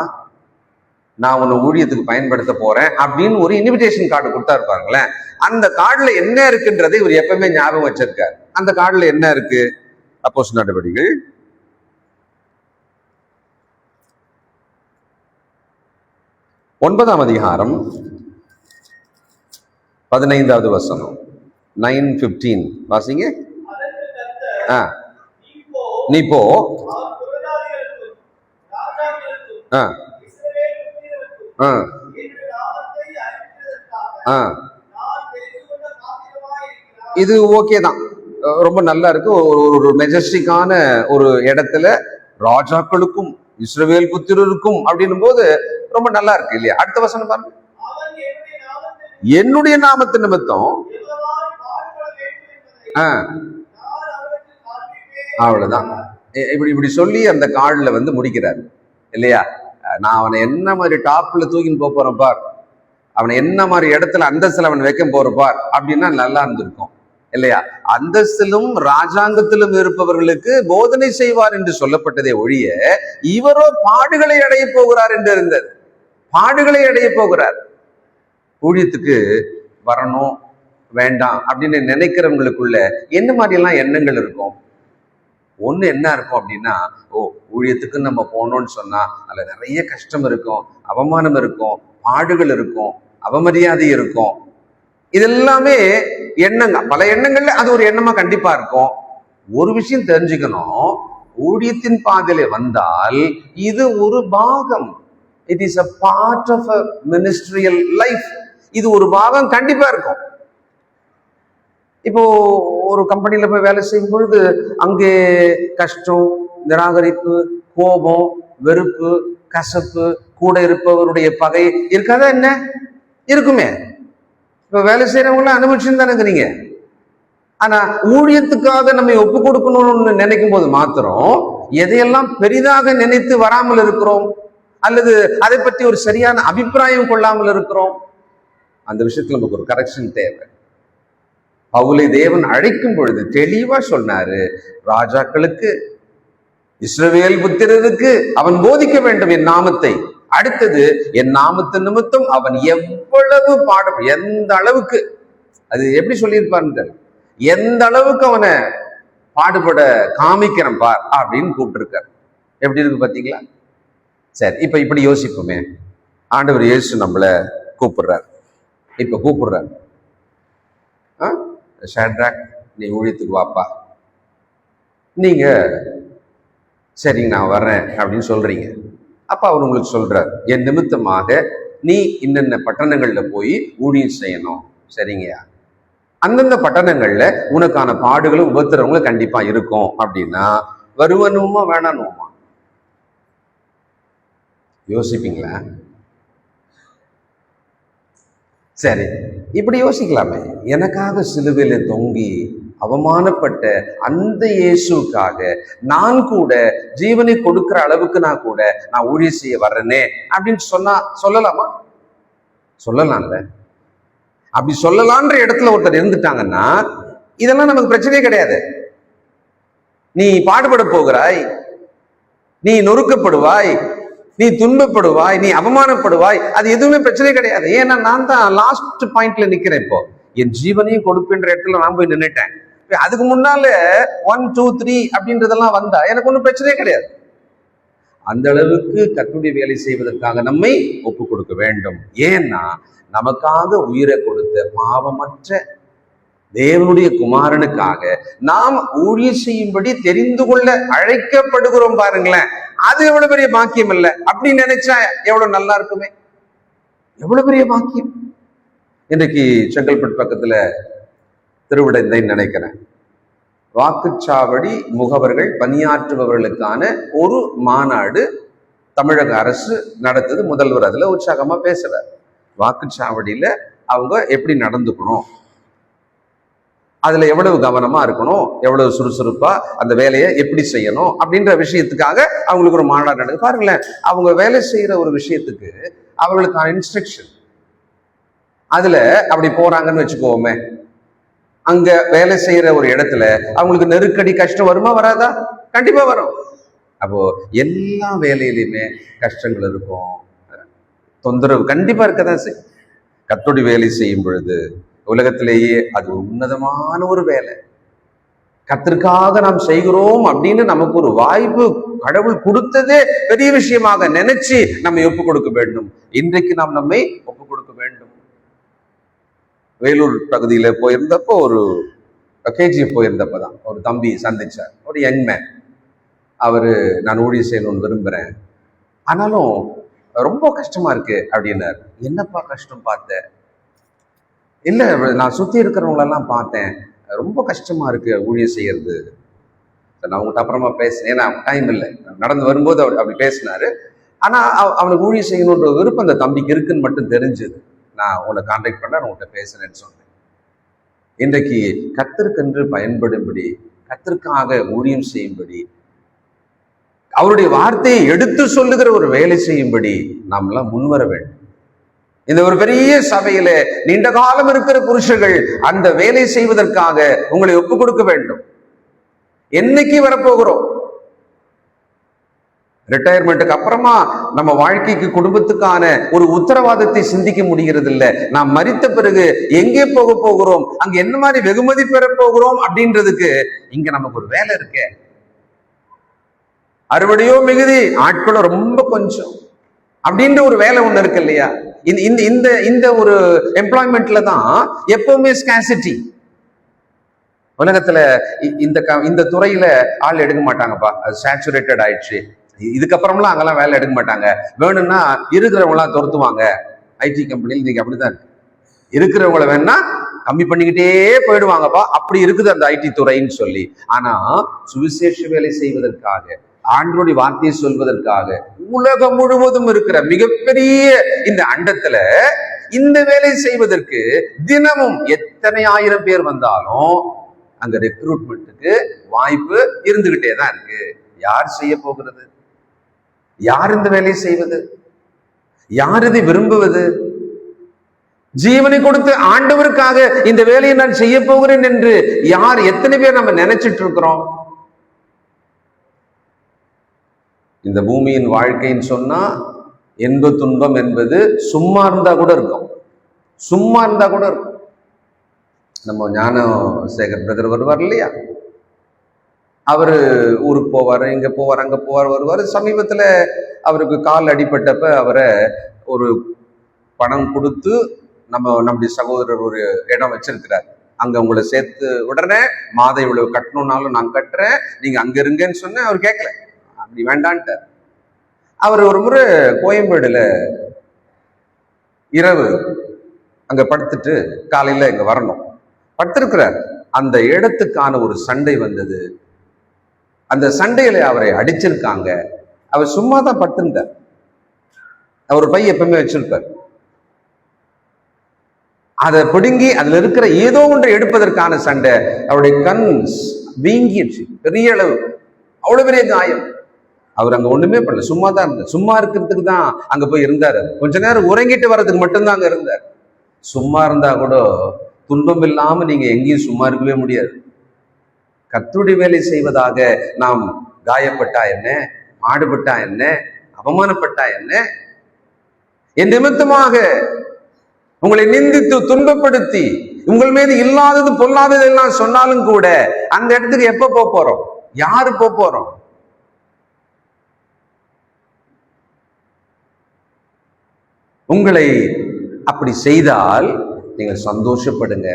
நான் உன்னை ஊழியத்துக்கு பயன்படுத்த போறேன் அப்படின்னு ஒரு இன்விடேஷன் கார்டு கொடுத்தாரு பாருங்களேன். அந்த கார்டுல என்ன இருக்குன்றதை இவர் எப்பவுமே ஞாபகம் வச்சிருக்காரு. அந்த கார்டுல என்ன இருக்கு? அப்போஸ்தலர் நடவடிக்கைகள் 9ஆம் அதிகாரம் 15வது வசனம். 9:15 வாசிங்க. நீ போ, இது ஓகே தான், ரொம்ப நல்லா இருக்கு. ஒரு மெஜஸ்டிக்கான ஒரு இடத்துல ராஜாக்களுக்கும் இஸ்ரவேல் புத்திரருக்கும் அப்படின்னும் போது ரொம்ப நல்லா இருக்கு இல்லையா? அடுத்த வசனம் பாருங்க. என்னுடைய நாமத்து நிமித்தம் அவ்வளவுதான். இப்படி சொல்லி அந்த கால்ல வந்து முடிக்கிறாரு இல்லையா? நான் அவனை என்ன மாதிரி டாப்ல தூக்கின்னு போறேன் பார், அவனை என்ன மாதிரி இடத்துல அந்தஸ்துல அவன் வைக்க போற பார் அப்படின்னா நல்லா இருந்திருக்கும் இல்லையா? அந்தஸ்திலும் ராஜாங்கத்திலும் இருப்பவர்களுக்கு போதனை செய்வார் என்று சொல்லப்பட்டதே ஒழிய, இவரோ பாடுகளை அடைய போகிறார் என்று இருந்தது. பாடுகளை அடைய போகிறார். ஊழியத்துக்கு வரணும் வேண்டாம் அப்படின்னு நினைக்கிறவங்களுக்குள்ள என்ன மாதிரி எல்லாம் எண்ணங்கள் இருக்கும்? ஒண்ணு என்ன இருக்கும் அப்படின்னா, ஊழியத்துக்கு நம்ம போனோம்னு சொன்னா அதுல நிறைய கஷ்டம் இருக்கும், அவமானம் இருக்கும், பாடுகள் இருக்கும், அவமரியாதை இருக்கும். இதெல்லாமே எண்ணங்கள், பல எண்ணங்கள்ல அது ஒரு எண்ணமா கண்டிப்பா இருக்கும். ஒரு விஷயம் தெரிஞ்சுக்கணும், ஊழியத்தின் பாதையில வந்தால் இது ஒரு பாகம். It is a part of a ministerial life. இது ஒரு பாகம் கண்டிப்பா இருக்கும். இப்போ ஒரு கம்பெனில போய் வேலை செய்யும் பொழுது அங்கே கஷ்டம், நிராகரிப்பு, கோபம், வெறுப்பு, கசப்பு, கூட இருப்பவருடைய பகை இருக்காதா? என்ன இருக்குமே. இப்ப வேலை செய்யறவங்களாம் அனுபவிச்சுன்னு தானே இருக்கிறீங்க. ஆனா ஊழியத்துக்காக நம்ம ஒப்பு கொடுக்கணும்னு நினைக்கும் போது மாத்திரம் எதையெல்லாம் பெரிதாக நினைத்து வராமல் இருக்கிறோம், அல்லது அதை பற்றி ஒரு சரியான அபிப்பிராயம் கொள்ளாமல் இருக்கிறோம். அந்த விஷயத்துல நமக்கு ஒரு கரெக்ஷன் தேவை. பவுலை தேவன் அழைக்கும் பொழுது தெளிவா சொன்னாரு, ராஜாக்களுக்கு இஸ்ரவேல் புத்திரருக்கு அவன் போதிக்க வேண்டும் என் நாமத்தை. அடுத்தது, என் நாமத்து நிமித்தம் அவன் எவ்வளவு எந்த அளவுக்கு, அது எப்படி சொல்லியிருப்பான்னு, எந்த அளவுக்கு அவனை பாடுபட காமிக்கிறேன் பார் அப்படின்னு கூப்பிட்டுருக்கார். எப்படி இருக்கு பாத்தீங்களா? சரி, இப்ப இப்படி யோசிப்போமே. ஆண்டவர் இயேசு நம்மள கூப்பிடுறார். இப்ப கூப்பிடுறாரு, ஷாட்ராக் நீ ஊழியத்துக்கு வாப்பா. நீங்க சரிங்க நான் வர்றேன் அப்படின்னு சொல்றீங்க. அப்ப அவர் உங்களுக்கு சொல்றார், என் நிமித்தமாக நீ இன்னென்ன பட்டணங்கள்ல போய் ஊழியம் செய்யணும். சரிங்கயா, அந்தந்த பட்டணங்கள்ல உனக்கான பாடுகளும் உபத்திரவங்களும் கண்டிப்பா இருக்கும் அப்படின்னா வருவனுமா வேணானுமா? யோசிப்பீங்களா? சரி, இப்படி யோசிக்கலாமே. எனக்காக சிலுவையில தொங்கி அவமானப்பட்ட அந்த இயேசுக்காக நான் கூட ஜீவனை கொடுக்கிற அளவுக்கு நான் ஊழியம் செய்ய வர்றேனே அப்படின்னு சொல்லலாமா? சொல்லலாம்ல. அப்படி சொல்லலான்ற இடத்துல ஒருத்தர் இருந்துட்டாங்கன்னா இதெல்லாம் நமக்கு பிரச்சனையே கிடையாது. நீ பாடுபட போகிறாய், நீ நொறுக்கப்படுவாய், நீ துன்பப்படுவாய், நீ அவமானப்படுவாய், அது எதுவுமே பிரச்சனை கிடையாது. ஏன்னா நான் தான் லாஸ்ட் பாயிண்ட்ல நிக்கிறேன். இப்போ என் ஜீவனையும் கொடுப்புன்ற இடத்துல நான் போய் நின்னுட்டேன். அதுக்கு முன்னால 1 2 3 அப்படின்றதெல்லாம் வந்தா எனக்கு ஒன்றும் பிரச்சனையே கிடையாது. அந்த அளவுக்கு கர்த்தருடைய வேலை செய்வதற்காக நம்மை ஒப்பு கொடுக்க வேண்டும். ஏன்னா நமக்காக உயிரை கொடுத்த பாவமற்ற தேவனுடைய குமாரனுக்காக நாம் ஊழியம் செய்யும்படி தெரிந்து கொள்ள அழைக்கப்படுகிறோம். பாருங்களேன், அது எவ்வளவு பெரிய பாக்கியம் இல்ல? அப்படி நினைச்சா எவ்வளவு நல்லா இருக்குமே. எவ்வளவு பெரிய பாக்கியம். இன்றைக்கு செங்கல்பட்டு பக்கத்துல திருவிடைந்தைன்னு நினைக்கிறேன், வாக்குச்சாவடி முகவர்கள் பணியாற்றுபவர்களுக்கான ஒரு மாநாடு தமிழக அரசு நடத்துது. முதல்வர் அதுல உற்சாகமா பேசுறார். வாக்குச்சாவடியில அவங்க எப்படி நடந்துக்கணும், அதுல எவ்வளவு கவனமா இருக்கணும், எவ்வளவு சுறுசுறுப்பா அந்த வேலையை எப்படி செய்யணும் அப்படின்ற விஷயத்துக்காக அவங்களுக்கு ஒரு மாநாடு நடக்குது. பாருங்களேன், அவங்க வேலை செய்யற ஒரு விஷயத்துக்கு அவர்களுக்கான இன்ஸ்ட்ரக்ஷன். அதுல அப்படி போறாங்கன்னு வச்சுக்கோமே, அங்க வேலை செய்யற ஒரு இடத்துல அவங்களுக்கு நெருக்கடி கஷ்டம் வருமா வராதா? கண்டிப்பா வரும். அப்போ எல்லா வேலையிலுமே கஷ்டங்கள் இருக்கும், தொந்தரவு கண்டிப்பா இருக்கதான் செய்யும். கர்த்தருடைய வேலை செய்யும் பொழுது உலகத்திலேயே அது ஒரு உன்னதமான ஒரு வேலை. கர்த்தருக்காக நாம் செய்கிறோம் அப்படின்னு நமக்கு ஒரு வாய்ப்பு கடவுள் கொடுத்ததே பெரிய விஷயமாக நினைச்சு நம்ம ஒப்பு கொடுக்க வேண்டும். இன்றைக்கு நாம் நம்மை ஒப்பு கொடுக்க வேண்டும். வேலூர் பகுதியில போயிருந்தப்போ ஒரு கேஜிஎஃப் போயிருந்தப்பதான் ஒரு தம்பி சந்திச்சார், ஒரு யங் மேன். அவரு நான் ஊழியம் செய்யணும்னு விரும்புறேன், ஆனாலும் ரொம்ப கஷ்டமா இருக்கு அப்படின்னாரு. என்னப்பா கஷ்டம் பார்த்த? இல்ல, நான் சுத்தி இருக்கிறவங்களெல்லாம் பார்த்தேன், ரொம்ப கஷ்டமா இருக்கு ஊழியம் செய்யறது. நான் உங்கள்கிட்ட அப்புறமா பேசினேன், ஏன்னா டைம் இல்லை. நடந்து வரும்போது அவர் அப்படி பேசினாரு. ஆனா அவனுக்கு ஊழியம் செய்யணுன்ற விருப்பம் அந்த தம்பிக்கு இருக்குன்னு மட்டும் தெரிஞ்சது. நான் உன்னை கான்டாக்ட் பண்ண உங்கள்கிட்ட பேசுறேன்னு சொன்னேன். இன்றைக்கு கர்த்தருக்கென்று பயன்படும்படி, கர்த்தருக்காக ஊழியம் செய்யும்படி, அவருடைய வார்த்தையை எடுத்து சொல்லுகிற ஒரு வேலை செய்யும்படி நாம் எல்லாம் முன்வர வேண்டும். இந்த ஒரு பெரிய சபையில நீண்ட காலம் இருக்கிற புருஷர்கள் அந்த வேலை செய்வதற்காக உங்களை ஒப்புக் கொடுக்க வேண்டும். என்னைக்கு வரப்போகிறோம்? ரிட்டையர்மெண்ட்டுக்கு அப்புறமா நம்ம வாழ்க்கைக்கு, குடும்பத்துக்கான ஒரு உத்தரவாதத்தை சிந்திக்க முடிகிறது இல்ல. நாம் மரித்த பிறகு எங்கே போக போகிறோம், அங்க என்ன மாதிரி வெகுமதி பெற போகிறோம் அப்படின்றதுக்கு இங்க நமக்கு ஒரு வேலை இருக்கு. அறுவடையோ மிகுதி, ஆட்களோ ரொம்ப கொஞ்சம் அப்படின்ற ஒரு வேலை ஒண்ணு இருக்கு இல்லையா? இந்த ஒரு எம்ப்ளாய்மெண்ட்ல தான் எப்பவுமே ஸ்காசிட்டி. உலகத்துல இந்த துறையில ஆள் எடுக்க மாட்டாங்கப்பா, அது சேச்சுரேட்டட் ஆயிடுச்சு, இதுக்கப்புறம்லாம் அங்கெல்லாம் வேலை எடுக்க மாட்டாங்க, வேணும்னா இருக்கிறவங்களாம் துரத்துவாங்க. ஐடி கம்பெனியில் இன்னைக்கு அப்படிதான் இருக்கு. இருக்கிறவங்கள வேணா கம்மி பண்ணிக்கிட்டே போயிடுவாங்கப்பா, அப்படி இருக்குது அந்த ஐடி துறைன்னு சொல்லி. ஆனா சுவிசேஷ வேலை செய்வதற்காக, ஆண்டவருடைய வார்த்தையை சொல்வதற்காக உலகம் முழுவதும் இருக்கிற மிகப்பெரிய இந்த அண்டத்துல இந்த வேலை செய்வதற்கு தினமும் எத்தனை ஆயிரம் பேர் வந்தாலும் அங்க ரெக்ரூட்மெண்ட்டுக்கு வாய்ப்பு இருந்துகிட்டே தான் இருக்கு. யார் செய்ய போகிறது? யார் இந்த வேலையை செய்வது? யார் இதை விரும்புவது? ஜீவனை கொடுத்து ஆண்டவருக்காக இந்த வேலையை நான் செய்ய போகிறேன் என்று யார், எத்தனை பேர் நம்ம நினைச்சிட்டு இருக்கிறோம்? இந்த பூமியின் வாழ்க்கைன்னு சொன்னா இன்ப துன்பம் என்பது சும்மா இருந்தா கூட இருக்கும், சும்மா இருந்தா கூட இருக்கும். நம்ம ஞானசேகர் பிரதர் வருவார் இல்லையா, அவரு ஊருக்கு போவார், இங்க போவார், அங்க போவார், வருவார். சமீபத்துல அவருக்கு கால் அடிபட்டப்ப அவரை ஒரு பணம் கொடுத்து நம்முடைய சகோதரர் ஒரு இடம் வச்சிருக்கிறார், அங்க உங்களை சேர்த்து உடனே மாத இவ்வளவு கட்டணும்னாலும் நான் கட்டுறேன், நீங்க அங்க இருங்கன்னு சொன்ன. அவர் கேட்கல, அப்படி வேண்டான்ட்டார். அவர் ஒரு முறை கோயம்பேடுல இரவு அங்க படுத்துட்டு காலையில இங்க வரணும் படுத்திருக்கிறார். அந்த இடத்துக்கான ஒரு சண்டை வந்தது. அந்த சண்டையில அவரை அடிச்சிருக்காங்க. அவர் சும்மா தான் படுத்திருந்தார். அவர் பை எப்பவுமே வச்சிருப்பார். அதை பிடுங்கி அதுல இருக்கிற ஏதோ ஒன்றை எடுப்பதற்கான சண்டை. அவருடைய கண் வீங்கிடுச்சு பெரிய அளவு, அவ்வளவு பெரிய காயம். அவர் அங்க ஒண்ணுமே பண்ணல, சும்மா தான் இருந்தார். சும்மா இருக்கிறதுக்கு தான் அங்க போய் இருந்தாரு. கொஞ்ச நேரம் உறங்கிட்டு வர்றதுக்கு மட்டும்தான் அங்க இருந்தார். சும்மா இருந்தா கூட துன்பம் இல்லாம நீங்க எங்கேயும் சும்மா இருக்கவே முடியாது. கர்த்தருடைய வேலை செய்வதாக நாம் காயப்பட்டா என்ன, ஆடுபட்டா என்ன, அவமானப்பட்டா என்ன, என் நிமித்தமாக உங்களை நிந்தித்து துன்பப்படுத்தி உங்கள் மீது இல்லாதது பொல்லாதது எல்லாம் சொன்னாலும் கூட அந்த இடத்துக்கு எப்ப போறோம்? யாரு போறோம்? உங்களை அப்படி செய்தால் நீங்கள் சந்தோஷப்படுங்க.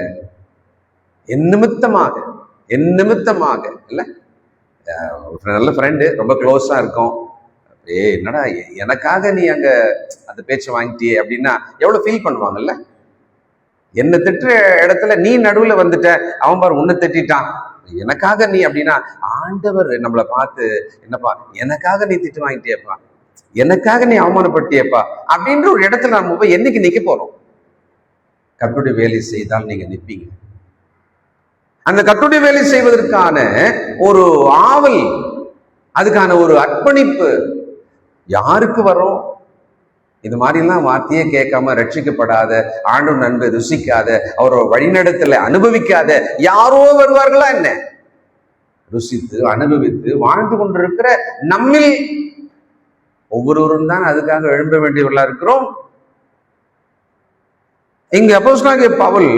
என் நிமித்தமாக இல்ல, நல்ல ஃப்ரெண்டு, ரொம்ப க்ளோஸா இருக்கும். என்னடா எனக்காக நீ அங்க அந்த பேச்சை வாங்கிட்டியே அப்படின்னா எவ்வளவு ஃபீல் பண்ணுவாங்கல்ல. என்ன திட்டுற இடத்துல நீ நடுவுல வந்துட்ட, அவன் பாரு உன்னை திட்டான், எனக்காக நீ அப்படின்னா ஆண்டவர் நம்மளை பார்த்து, என்னப்பா எனக்காக நீ திட்டு வாங்கிட்டியப்பா, எனக்காக நீ அவமானப்பட்டியப்பா அப்படின்ற ஒரு இடத்துல நம்ம போய் என்னைக்கு நிக்க போறோம்? கர்த்தருடைய வேலை செய்தால் நீங்க நிற்பீங்க. அந்த கர்த்தருடைய வேலை செய்வதற்கான ஒரு ஆவல், அதுக்கான ஒரு அர்ப்பணிப்பு யாருக்கு வரும்? இது மாதிரிலாம் வார்த்தையே கேட்காம ரட்சிக்கப்படாத, ஆண்டவர் அன்பை ருசிக்காத, அவரோட வழிநடத்தல அனுபவிக்காத யாரோ வருவார்களா என்ன? ருசித்து அனுபவித்து வாழ்ந்து கொண்டிருக்கிற நம்மில் ஒவ்வொருவரும் தான் அதுக்காக எழும்ப வேண்டியவர்களா இருக்கிறோம். இங்க அப்போஸ்தலனாகிய பவுல்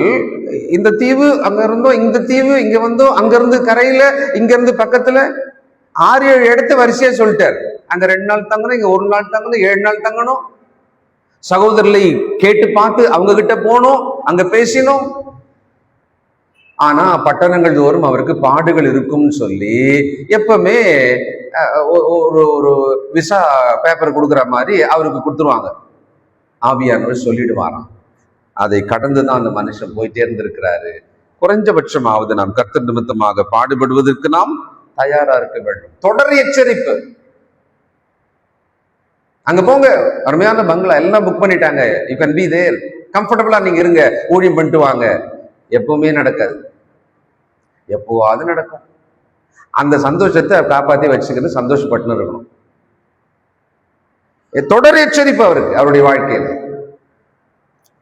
இந்த தீவு அங்க இருந்தோம், இந்த தீவு இங்க வந்தோம், அங்க இருந்து கரையில, இங்க இருந்து பக்கத்துல 6-7 இடத்த வரிசையா சொல்லிட்டார். அங்க 2 நாள் தங்கணும், இங்க 1 நாள் தங்கணும், 7 நாள் தங்கணும். சகோதரர்களை கேட்டு பார்த்து அவங்க கிட்ட போனோம், அங்க பேசினோம். ஆனா பட்டணங்கள் தோறும் அவருக்கு பாடுகள் இருக்கும்னு சொல்லி எப்பவுமே ஒரு ஒரு விசா பேப்பர் கொடுக்குற மாதிரி அவருக்கு கொடுத்துருவாங்க. ஆவியானவர் சொல்லிடுவாராம். அதை கடந்துதான் அந்த மனுஷன் போயிட்டே இருந்திருக்கிறாரு. குறைஞ்சபட்சமாவது நாம் கர்த்தர் நிமித்தமாக பாடுபடுவதற்கு நாம் தயாரா இருக்க வேண்டும். தொடர் எச்சரிப்பு. அங்க போங்க, அருமையான பங்களா எல்லாம் புக் பண்ணிட்டாங்க, யூ கேன் பி தேர், கம்ஃபர்டபுளா நீங்க இருங்க, ஊழியம் பண்ணிட்டு வாங்க. எப்பவுமே நடக்காது, எப்போவாது நடக்கும். அந்த சந்தோஷத்தை காப்பாத்தி வச்சுக்கிறது, சந்தோஷப்பட்டு இருக்கணும். தொடர் எச்சரிப்பு அவருக்கு, அவருடைய வாழ்க்கையில்.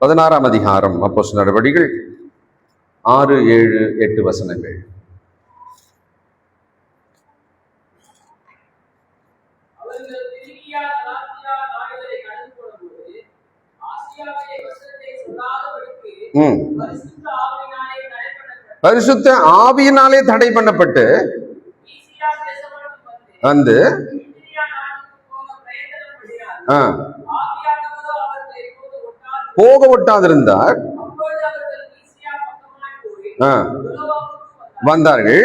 16ஆம் அதிகாரம் அப்போஸ்தலர் நடவடிக்கைகள் 6, 7, 8 வசனங்கள். பரிசுத்த ஆவியினாலே தடை பண்ணப்பட்டு வந்து போக ஒட்டாதிருந்தார். வந்தார்கள்,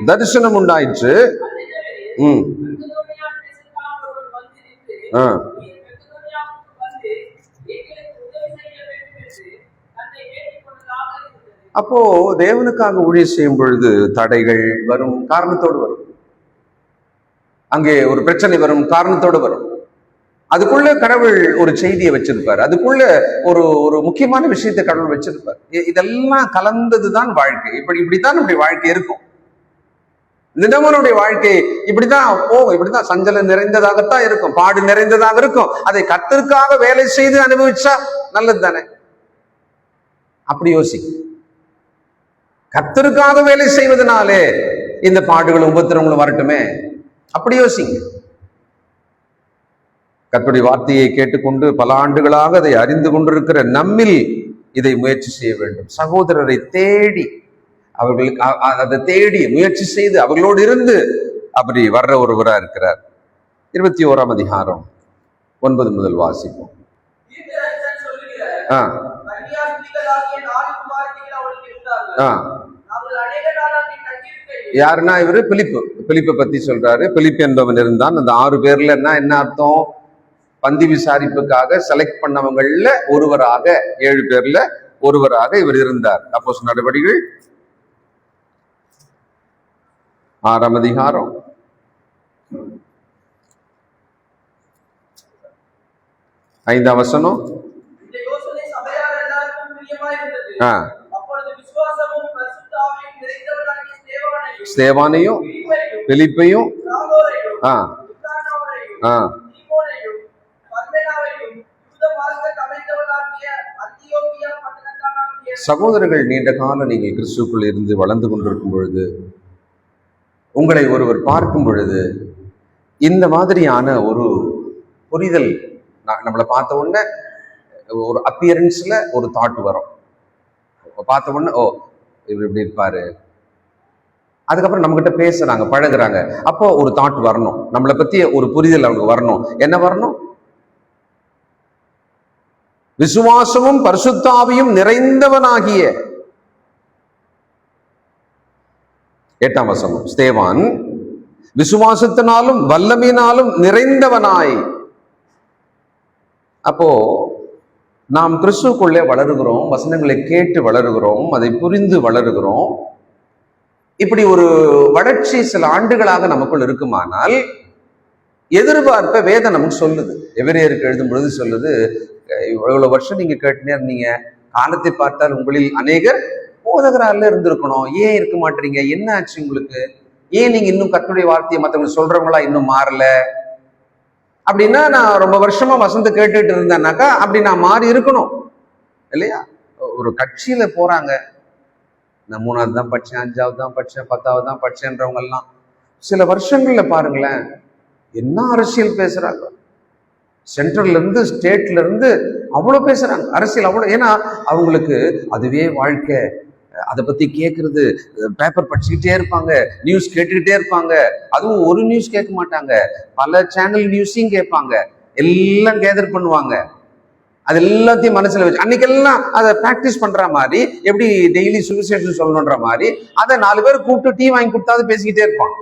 தரிசனம் உண்டாயிற்று. அப்போ தேவனுக்காக ஊழியம் செய்யும் பொழுது தடைகள் வரும், காரணத்தோடு வரும். அங்கே ஒரு பிரச்சனை வரும், காரணத்தோடு வரும். அதுக்குள்ள கடவுள் ஒரு செய்தியை வச்சிருப்பார், அதுக்குள்ள ஒரு ஒரு முக்கியமான விஷயத்தை கடவுள் வச்சிருப்பார். இதெல்லாம் கலந்ததுதான் வாழ்க்கை. இப்படித்தான் நம்முடைய வாழ்க்கை இருக்கும். தினமனுடைய வாழ்க்கை இப்படிதான் போகும், இப்படிதான் சஞ்சலம் நிறைந்ததாகத்தான் இருக்கும், பாடு நிறைந்ததாக இருக்கும். அதை கர்த்தருக்காக வேலை செய்து அனுபவிச்சா நல்லது தானே? அப்படி யோசி. கர்த்தருக்காக வேலை செய்வதனாலே இந்த பாடுகளும் உபத்திரங்களும் வரட்டுமே, அப்படி யோசிங்க. கர்த்தருடைய வார்த்தையை கேட்டுக்கொண்டு பல ஆண்டுகளாக அதை அறிந்து கொண்டிருக்கிற நம்மில் இதை முயற்சி செய்ய வேண்டும். சகோதரரை தேடி, அவர்களுக்கு அதை தேடி முயற்சி செய்து அவர்களோடு இருந்து அப்படி வர்ற ஒருவரா இருக்கிறார். 21ஆம் அதிகாரம் 9 முதல் வாசிப்போம். யாருன்னா இவரு பிலிப்பை பத்தி சொல்றாரு. பிலிப் என்பவன் இருந்தான். அந்த 6 பேர்ல என்ன அர்த்தம்? பந்தி விசாரிப்புக்காக செலக்ட் பண்ணவங்கள்ல ஒருவராக, 7 பேர்ல ஒருவராக இவர் இருந்தார். அப்போஸ்தலர் நடவடிக்கைகள் 6ஆம் அதிகாரம் 5ஆம் வசனம். ஸ்தேவானையும் பிலிப்பையும் சகோதரர்கள், நீண்ட காலம் நீங்கள் கிறிஸ்துக்குள் இருந்து வளர்ந்து கொண்டிருக்கும் பொழுது, உங்களை ஒருவர் பார்க்கும் பொழுது இந்த மாதிரியான ஒரு புரிதல், நம்மளை பார்த்த உடனே ஒரு அப்பியரன்ஸ்ல ஒரு தாட் வரும். பார்த்த உடனே ஓ இவர் இப்படி இருப்பாரு. அதுக்கப்புறம் நம்ம கிட்ட பேசுறாங்க, பழகுறாங்க. அப்போ ஒரு தாட் வரணும், நம்மளை பத்தி ஒரு புரிதல் அவங்களுக்கு வரணும். என்ன வரணும்? விசுவாசமும் பரிசுத்த ஆவியும் நிறைந்தவனாகிய, 8ஆம் வசனம், ஸ்தேவான் விசுவாசத்தினாலும் வல்லமையினாலும் நிறைந்தவனாய். அப்போ நாம் கிறிஸ்துவுக்குள்ளே வளருகிறோம், வசனங்களை கேட்டு வளருகிறோம், அதை புரிந்து வளருகிறோம். இப்படி ஒரு வளர்ச்சி சில ஆண்டுகளாக நமக்குள் இருக்குமானால் எதிர்பார்ப்ப வேதம் நமக்கு சொல்லுது. எபிரேயருக்கு எழுதும் பொழுது சொல்லுது, இவ்வளவு வருஷம் நீங்க கேட்டுனே இருந்தீங்க, காலத்தை பார்த்தால் உங்களில் அநேகர் போதகரால இருந்திருக்கணும், ஏன் இருக்க மாட்டீங்க? என்ன ஆச்சு உங்களுக்கு? ஏன் நீங்க இன்னும் கர்த்தருடைய வார்த்தையை மற்றவங்க சொல்றவங்களா இன்னும் மாறல? அப்படின்னா நான் ரொம்ப வருஷமா வசந்த கேட்டுட்டு இருந்தேன்னாக்கா அப்படி நான் மாறி இருக்கணும் இல்லையா? ஒரு கட்சியில போறாங்க, நான் 3வது தான் படிச்சேன், 5வது தான் படிச்சேன், 10வது தான் படிச்சேன்றவங்க எல்லாம் சில வருஷங்கள்ல பாருங்களேன் என்ன அரசியல் பேசுறாங்க. சென்ட்ரல்ல இருந்து ஸ்டேட்ல இருந்து அவ்வளவு பேசுறாங்க அரசியல், அவ்வளவு. ஏன்னா அவங்களுக்கு அதுவே வாழ்க்கை, அதை பத்தி கேட்கறது, பேப்பர் படிச்சுக்கிட்டே இருப்பாங்க, நியூஸ் கேட்டுக்கிட்டே இருப்பாங்க. அதுவும் ஒரு நியூஸ் கேட்க மாட்டாங்க, பல சேனல் நியூஸையும் கேட்பாங்க, எல்லாம் கேதர் பண்ணுவாங்க. அது எல்லாத்தையும் மனசுல வச்சு அன்னைக்கெல்லாம் அதை பிராக்டிஸ் பண்ற மாதிரி, எப்படி டெய்லி சுவிசேஷன் சொல்லணுன்ற மாதிரி அதை 4 பேர் கூப்பிட்டு டீ வாங்கி கொடுத்தாவது பேசிக்கிட்டே இருப்பான்.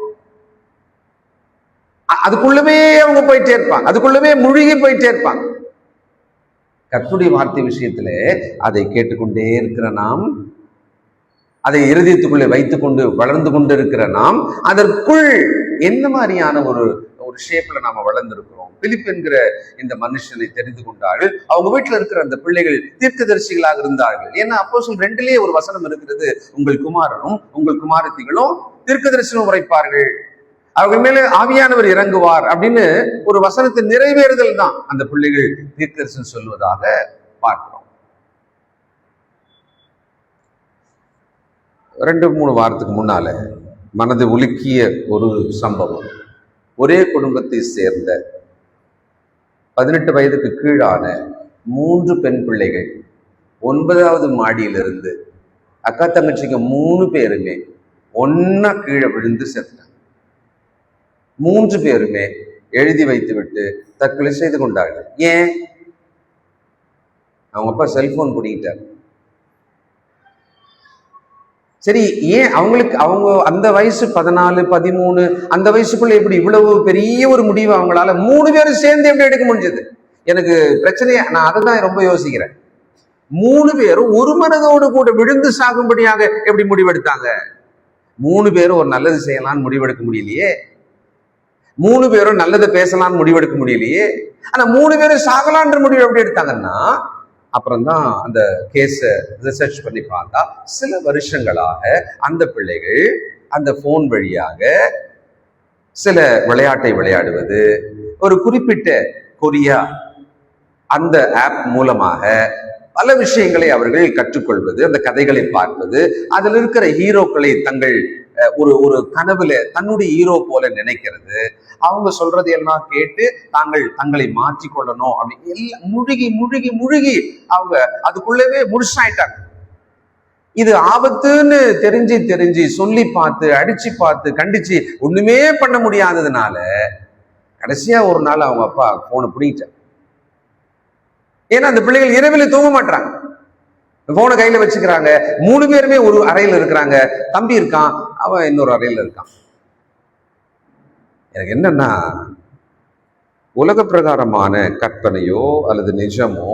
அதுக்குள்ளவே அவங்க போயிட்டே இருப்பாங்க, அதுக்குள்ளவே முழுகி போயிட்டே இருப்பாங்க. கர்த்தருடைய வார்த்தை விஷயத்துல அதை கேட்டுக்கொண்டே இருக்கிற நாம், அதை இருதயத்துக்குள்ளே வைத்துக்கொண்டு வளர்ந்து கொண்டு இருக்கிற நாம், அதற்குள் என்ன மாதிரியான ஒரு ஷேப்ல நாம வளர்ந்திருக்கிறோம். பிலிப் என்கிற இந்த மனுஷனை தெரிந்து கொண்டார்கள். அவங்க வீட்டுல இருக்கிற அந்த பிள்ளைகள் தீர்க்கதரிசிகளாக இருந்தார்கள். ஏன்னா அப்போஸ்தலர் 2லயே ஒரு வசனம் இருக்கிறது, உங்கள் குமாரனும் உங்கள் குமாரத்திகளும் தீர்க்கதரிசனம் உரைப்பார்கள், அவர்கள் மேலே ஆவியானவர் இறங்குவார் அப்படின்னு ஒரு வசனத்தின் நிறைவேறுதல் தான் அந்த பிள்ளைகள் தீர்க்கதரிசனம் சொல்வதாக பார்க்கிறோம். 2-3 வாரத்துக்கு முன்னால மனதை உலுக்கிய ஒரு சம்பவம். ஒரே குடும்பத்தை சேர்ந்த 18 வயதுக்கு கீழான 3 பெண் பிள்ளைகள் 9வது மாடியிலிருந்து அக்கா தங்கச்சிங்க 3 பேருமே ஒன்னா கீழே விழுந்து செத்தாங்க. 3 பேருமே எழுதி வைத்து விட்டு தற்கொலை செய்து கொண்டார்கள். ஏன்? அவங்க அப்பா செல்போன் பிடிக்கிட்டார். சரி, ஏன் அவங்களுக்கு, அவங்க அந்த வயசு 14, 13 அந்த வயசுக்குள்ள எப்படி இவ்வளவு பெரிய ஒரு முடிவு அவங்களால 3 பேரும் சேர்ந்து எப்படி எடுக்க முடிஞ்சது? எனக்கு பிரச்சனையை நான் அதை தான் ரொம்ப யோசிக்கிறேன். 3 பேரும் ஒரு மனதோடு கூட விழுந்து சாகும்படியாக எப்படி முடிவெடுத்தாங்க? 3 பேரும் ஒரு நல்லது செய்யலாம்னு முடிவெடுக்க முடியலையே, 3 பேரும் நல்லதை பேசலாம்னு முடிவெடுக்க முடியலையே. ஆனா 3 பேரும் சாகலான்ற முடிவு எப்படி எடுத்தாங்கன்னா, அப்புறம்தான் அந்த கேஸை ரிசர்ச் பண்ணி பார்த்தா சில வருஷங்களாக அந்த பிள்ளைகள் அந்த போன் வழியாக சில விளையாட்டை விளையாடுவது, ஒரு குறிப்பிட்ட கொரியா அந்த ஆப் மூலமாக பல விஷயங்களை அவர்கள் கற்றுக்கொள்வது, அந்த கதைகளை பார்ப்பது, அதில் இருக்கிற ஹீரோக்களை தங்கள் ஒரு கனவுல தன்னுடைய ஹீரோ போல நினைக்கிறது, அவங்க சொல்றதையெல்லாம் கேட்டு தங்களை மாற்றி கொள்ளணும் அப்படின்னு எல்லாம் முழுகி முழுகி முழுகி அவங்க அதுக்குள்ளவே முழுசாயிட்டாங்க. இது ஆபத்துன்னு தெரிஞ்சு சொல்லி பார்த்து அடிச்சு பார்த்து கண்டிச்சு ஒண்ணுமே பண்ண முடியாததுனால கடைசியா ஒரு நாள் அவங்க அப்பா போனை பிடிக்கிட்டார். ஏன்னா அந்த பிள்ளைகள் இரவில் தூங்க மாட்டாங்க, போனை கையில வச்சுக்கிறாங்க. 3 பேருமே ஒரு அறையில இருக்கிறாங்க, தம்பி இருக்கான், அவன் இன்னொரு அறையில இருக்கான். எனக்கு என்னன்னா, உலக பிரகாரமான கற்பனையோ அல்லது நிஜமோ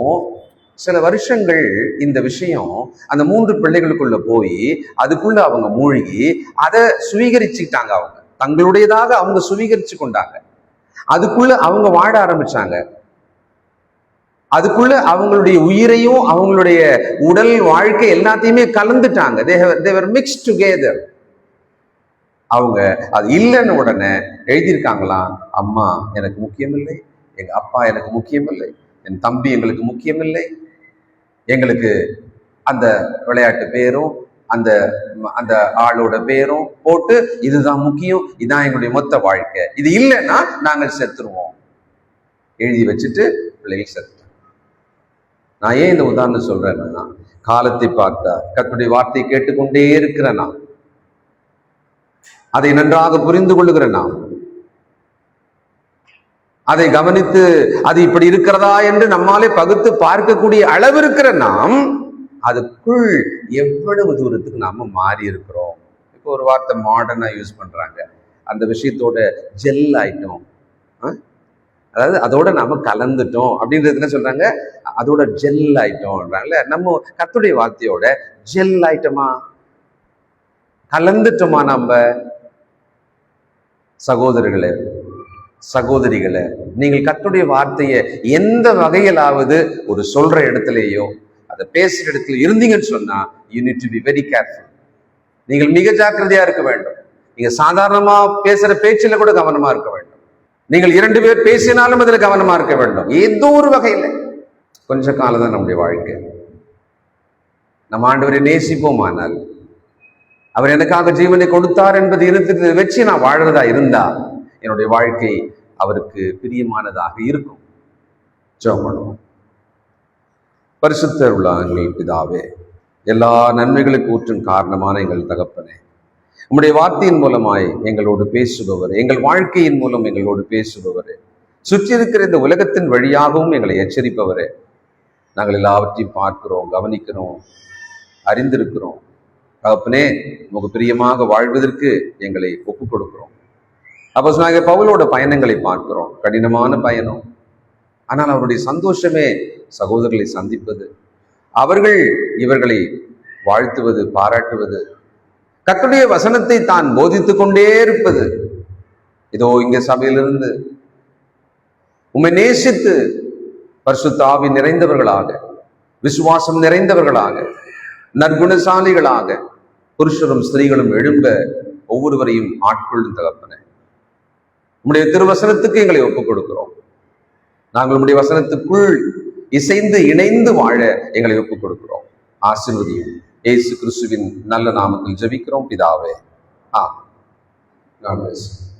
சில வருஷங்கள் இந்த விஷயம் அந்த 3 பிள்ளைகளுக்குள்ள போய் அதுக்குள்ள அவங்க மூழ்கி அதை சுவீகரிச்சுட்டாங்க. அவங்க தங்களுடையதாக அவங்க சுவீகரிச்சு கொண்டாங்க. அதுக்குள்ள அவங்க வாழ ஆரம்பிச்சாங்க. அதுக்குள்ள அவங்களுடைய உயிரையும் அவங்களுடைய உடல் வாழ்க்கை எல்லாத்தையுமே கலந்துட்டாங்க. they were mixed together. அவங்க அது இல்லைன்னு உடனே எழுதியிருக்காங்களாம், அம்மா எனக்கு முக்கியமில்லை, எங்க அப்பா எனக்கு முக்கியமில்லை, என் தம்பி எங்களுக்கு முக்கியமில்லை, எங்களுக்கு அந்த விளையாட்டு பேரும் அந்த அந்த ஆளோட பேரும் போட்டு இதுதான் முக்கியம், இதுதான் எங்களுடைய மொத்த வாழ்க்கை, இது இல்லைன்னா நாங்கள் செத்துருவோம் எழுதி வச்சுட்டு பிள்ளைகள் செத்து. நான் ஏன் இந்த உதாரணம் சொல்றேன்னா, காலத்தை பார்த்தா கர்த்தருடைய வார்த்தையை கேட்டுக்கொண்டே இருக்கிற நாம், அதை நன்றாக புரிந்து கொள்ளுகிற நாம், அதை கவனித்து அது இப்படி இருக்கிறதா என்று நம்மாலே பகுத்து பார்க்கக்கூடிய அளவு இருக்கிற நாம், அதுக்குள் எவ்வளவு தூரத்துக்கு நாம மாறி இருக்கிறோம். இப்போ ஒரு வார்த்தை மாடர்னா யூஸ் பண்றாங்க, அந்த விஷயத்தோட ஜெல் ஆயிட்டோம், அதாவது அதோட நாம கலந்துட்டோம் அப்படின்றது என்ன சொல்றாங்க, அதோட ஜெல் ஆயிட்டோம்ன்றாங்கல்ல. நம்ம கர்த்தருடைய வார்த்தையோட ஜெல் ஆயிட்டோமா, கலந்துட்டோமா? நம்ம சகோதரர்களே சகோதரிகளை, நீங்கள் கர்த்தருடைய வார்த்தையை எந்த வகையிலாவது ஒரு சொல்ற இடத்துலயோ அதை பேசுற இடத்துல இருந்தீங்கன்னு சொன்னா, you need to be very careful. நீங்கள் மிக ஜாக்கிரதையா இருக்க வேண்டும். நீங்க சாதாரணமா பேசுற பேச்சில கூட கவனமா இருக்க வேண்டும். நீங்கள் 2 பேர் பேசினாலும் அதுல கவனமா இருக்க வேண்டும். ஏதோ ஒரு வகையில கொஞ்ச காலம் தான் நம்முடைய வாழ்க்கை. நம்ம ஆண்டவரை நேசிப்போமானால், அவர் எனக்காக ஜீவனை கொடுத்தார் என்பது இருந்தது வச்சு நான் வாழ்றதா இருந்தா என்னுடைய வாழ்க்கை அவருக்கு பிரியமானதாக இருக்கும். ஜெபம் பண்ணுவோம். பரிசுத்தர் உள்ள எங்கள் பிதாவே, எல்லா நன்மைகளுக்கு ஊற்றும் காரணமான எங்கள் தகப்பனே, உம்முடைய வார்த்தையின் மூலமாய் எங்களோடு பேசுபவர், எங்கள் வாழ்க்கையின் மூலம் எங்களோடு பேசுபவரே, சுற்றி இருக்கிற இந்த உலகத்தின் வழியாகவும் எங்களை எச்சரிப்பவரே, நாங்கள் எல்லாவற்றையும் பார்க்கிறோம், கவனிக்கிறோம், அறிந்திருக்கிறோம். தகப்பனே, உமக்கு பிரியமாக வாழ்வதற்கு எங்களை ஒப்புக் கொடுக்கிறோம். அப்போஸ்தலனாகிய பவுலோட பயணங்களை பார்க்கிறோம். கடினமான பயணம். ஆனால் அவருடைய சந்தோஷமே சகோதரர்களை சந்திப்பது, அவர்கள் இவர்களை வாழ்த்துவது, பாராட்டுவது, கர்த்தருடைய வசனத்தை தான் போதித்துக் கொண்டே இருப்பது. இதோ இங்க சபையிலிருந்து உம்மை நேசித்து பரிசுத்த ஆவி நிறைந்தவர்களாக, விசுவாசம் நிறைந்தவர்களாக, நற்குணசாலிகளாக புருஷரும் ஸ்திரீகளும் எழும்ப ஒவ்வொருவரையும் ஆட்கொள்ளும் தகப்பனே, உம்முடைய திருவசனத்துக்கு எங்களை ஒப்புக் கொடுக்கிறோம். நாங்கள் உம்முடைய வசனத்துக்குள் இசைந்து இணைந்து வாழ எங்களை ஒப்புக் கொடுக்கிறோம். ஆசீர்வதியும். இயேசு கிறிஸ்துவின் நல்ல நாமத்தில் ஜெபிக்கிறோம் பிதாவே. God bless you.